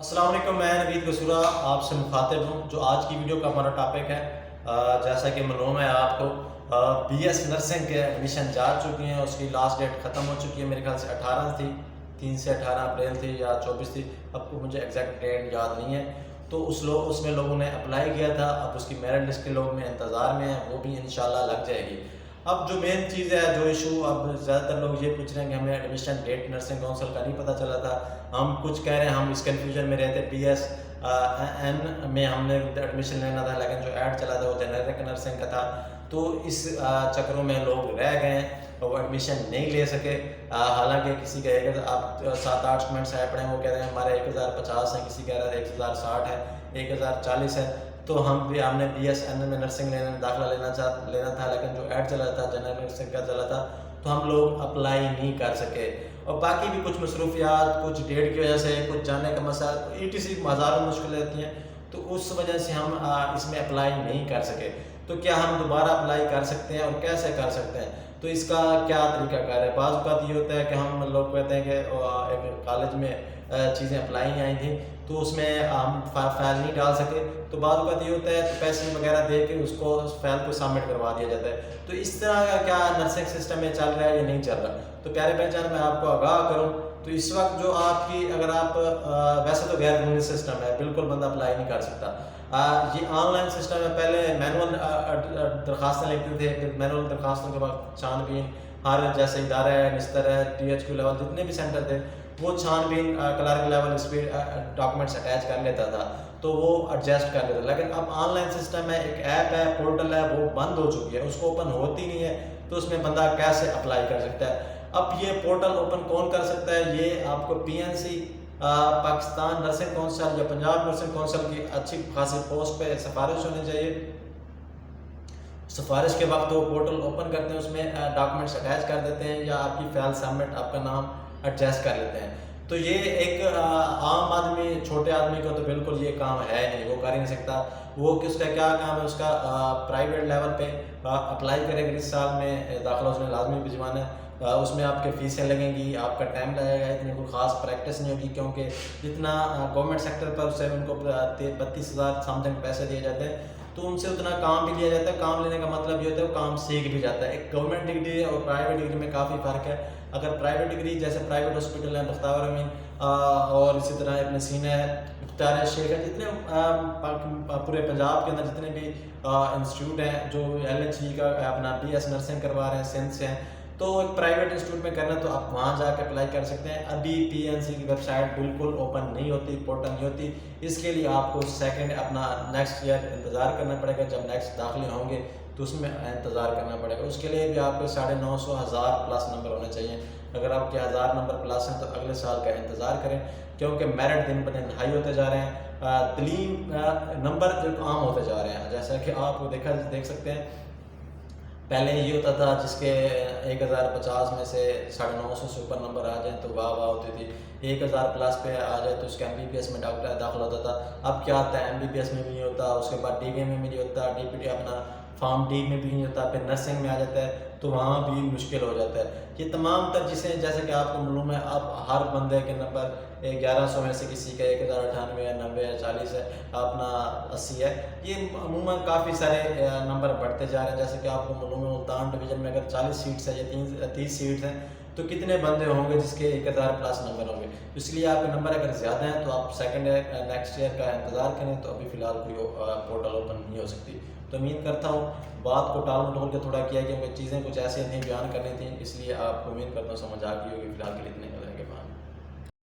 السلام علیکم، میں نوید قصورہ آپ سے مخاطب ہوں. جو آج کی ویڈیو کا ہمارا ٹاپک ہے، جیسا کہ معلوم ہے آپ کو، بی ایس نرسنگ کے ایڈمیشن جا چکی ہیں. اس کی لاسٹ ڈیٹ ختم ہو چکی ہے، میرے خیال سے 18 تھی، 3 سے 18 اپریل تھی یا 24 تھی، اب کو مجھے ایگزیکٹ ڈیٹ یاد نہیں ہے. تو اس میں لوگوں نے اپلائی کیا تھا. اب اس کی میرٹ لسٹ کے لوگ میں انتظار میں ہیں، وہ بھی انشاءاللہ لگ جائے گی. اب جو مین چیز ہے، جو ایشو اب زیادہ تر لوگ یہ پوچھ رہے ہیں کہ ہمیں ایڈمیشن ڈیٹ نرسنگ کونسل کا نہیں پتہ چلا تھا. ہم کچھ کہہ رہے ہیں، ہم اس کنفیوژن میں رہتے. پی ایس این میں ہم نے ایڈمیشن لینا تھا، لیکن جو ایڈ چلا تھا وہ جنرک نرسنگ کا تھا. تو اس چکروں میں لوگ رہ گئے ہیں، وہ ایڈمیشن نہیں لے سکے. حالانکہ کسی کا آپ 7-8 کمنٹس آئے پڑے ہیں، وہ کہہ رہے ہیں ہمارے 1050 ہیں، کسی کہہ رہا ہے 1060 ہے، 1040 ہے. تو ہم نے بی ایس این میں نرسنگ داخلہ لینا تھا، لیکن جو ایڈ چلا تھا جنرل نرسنگ کا چلا تھا، تو ہم لوگ اپلائی نہیں کر سکے. اور باقی بھی کچھ مصروفیات، کچھ ڈیٹ کی وجہ سے، کچھ جانے کا مسئلہ، ہزاروں مشکلیں ہوتی ہیں، تو اس وجہ سے ہم اس میں اپلائی نہیں کر سکے. تو کیا ہم دوبارہ اپلائی کر سکتے ہیں اور کیسے کر سکتے ہیں؟ تو اس کا کیا طریقہ کار ہے؟ بعض اوقات یہ ہوتا ہے کہ ہم لوگ کہتے ہیں کہ ایک کالج میں چیزیں اپلائی آئی تھیں، تو اس میں ہم فائل نہیں ڈال سکے. تو بعض اوقات یہ ہوتا ہے تو پیسے وغیرہ دے کے اس کو فائل کو سبمٹ کروا دیا جاتا ہے. تو اس طرح کا کیا نرسنگ سسٹم میں چل رہا ہے یا نہیں چل رہا؟ تو پیارے بھائی جان، میں آپ کو آگاہ کروں تو اس وقت جو آپ کی، اگر آپ ویسے تو غیر قانونی سسٹم ہے، بالکل بندہ اپلائی نہیں کر سکتا. یہ آن لائن سسٹم ہے. پہلے مینول درخواستیں لکھتے تھے، پھر مینول درخواستوں کے بعد چھان بین، ہر جیسے ادارہ ہے، نستر ہے، ٹی ایچ کیو لیول، جتنے بھی سینٹر تھے، وہ چھان بین کلرک لیول اس پہ ڈاکومنٹس اٹیچ کر لیتا تھا، تو وہ ایڈجسٹ کر لیتا. لیکن اب آن لائن سسٹم ہے، ایک ایپ ہے، پورٹل ہے، وہ بند ہو چکی ہے، اس کو اوپن ہوتی نہیں ہے. تو اس میں بندہ کیسے اپلائی کر سکتا ہے؟ اب یہ پورٹل اوپن کون کر سکتا ہے؟ یہ آپ کو P N C, Pakistan nursing council یا پنجاب نرسنگ کونسل کی اچھی خاصی پوسٹ پہ سفارش ہونی چاہیے. سفارش کے وقت وہ پورٹل اوپن کرتے ہیں، اس میں ڈاکومنٹس اٹیچ کر دیتے ہیں، یا آپ کی فائل سبمٹ، آپ کا نام ایڈجسٹ کر لیتے ہیں. تو یہ ایک عام آدمی، چھوٹے آدمی کو تو بالکل یہ کام ہے نہیں، وہ کر ہی نہیں سکتا. وہ کس کا کیا کام ہے؟ اس کا پرائیویٹ لیول پہ اپلائی کرے گا. اس سال میں داخلہ اس نے لازمی بھجوانا ہے. اس میں آپ کے فیسیں لگیں گی، آپ کا ٹائم لگے گا، اتنی کوئی خاص پریکٹس نہیں ہوگی، کیونکہ جتنا گورنمنٹ سیکٹر پر سے ان کو 32,000 سم تھنگ پیسے دیے جاتے ہیں، تو ان سے اتنا کام بھی لیا جاتا ہے. کام لینے کا مطلب یہ ہوتا ہے وہ کام سیکھ بھی جاتا ہے. ایک گورنمنٹ ڈگری اور پرائیویٹ ڈگری میں کافی فرق ہے. اگر پرائیویٹ ڈگری، جیسے پرائیویٹ ہاسپٹل ہیں، بختیور امین اور اسی طرح ابن سینا ہے، مختار شیخ ہے، جتنے پورے پنجاب کے اندر جتنے بھی انسٹیٹیوٹ ہیں جو ایل ایچ ای کا اپنا بی ایس نرسنگ کروا رہے ہیں، سندھ سے ہیں، تو ایک پرائیویٹ انسٹیٹیوٹ میں کرنا تو آپ وہاں جا کے اپلائی کر سکتے ہیں. ابھی پی این سی کی ویب سائٹ بالکل اوپن نہیں ہوتی، پورٹل نہیں ہوتی. اس کے لیے آپ کو سیکنڈ اپنا نیکسٹ ایئر انتظار کرنا پڑے گا. جب نیکسٹ داخلے ہوں گے تو اس میں انتظار کرنا پڑے گا. اس کے لیے بھی آپ کو 950 1000 پلس نمبر ہونے چاہیے. اگر آپ کے 1000 نمبر پلس ہیں تو اگلے سال کا انتظار کریں، کیونکہ میرٹ دن بہ دن ہائی ہوتے جا رہے ہیں. تعلیم نمبر جو عام ہوتے جا رہے ہیں، جیسا کہ آپ دیکھ سکتے ہیں. پہلے یہ ہوتا تھا جس کے 1050 میں سے 950 سے اوپر نمبر آ جائیں تو واہ واہ ہوتی تھی. 1000 پلس پہ آ جائے تو اس کا ایم بی بی ایس میں داخلہ ہوتا تھا. اب کیا ہوتا ہے؟ ایم بی بی ایس میں بھی نہیں ہوتا، اس کے بعد ڈی بی میں بھی نہیں ہوتا، ڈی پی ڈی اپنا فارم ڈی میں بھی نہیں ہوتا، پھر نرسنگ میں آ جاتا ہے تو وہاں بھی مشکل ہو جاتا ہے. یہ تمام تر چیزیں، جیسے کہ آپ کو معلوم ہے، اب ہر بندے کے نمبر 1100 میں سے کسی کا 1098 ہے، 90 ہے، 40 ہے، اپنا 80 ہے. یہ عموماً کافی سارے نمبر بڑھتے جا رہے ہیں. جیسے کہ آپ کو معلوم ہے ملتان ڈویژن میں اگر 40 سیٹس ہیں یا 30 سیٹس ہیں تو کتنے بندے ہوں گے جس کے 1000 پلس نمبر ہوں گے؟ اس لیے آپ کے نمبر اگر زیادہ ہیں تو آپ سیکنڈ نیکسٹ ایئر کا انتظار کریں. تو ابھی فی الحال کوئی پورٹل اوپن نہیں ہو سکتی. تو امید کرتا ہوں بات کو ٹال مٹول کے تھوڑا کیا، کیونکہ چیزیں کچھ ایسے نہیں بیان کرنی تھیں، اس لیے آپ کو امید کرتا ہوں سمجھ آ گئی ہوگی. فی الحال کے لیے اتنے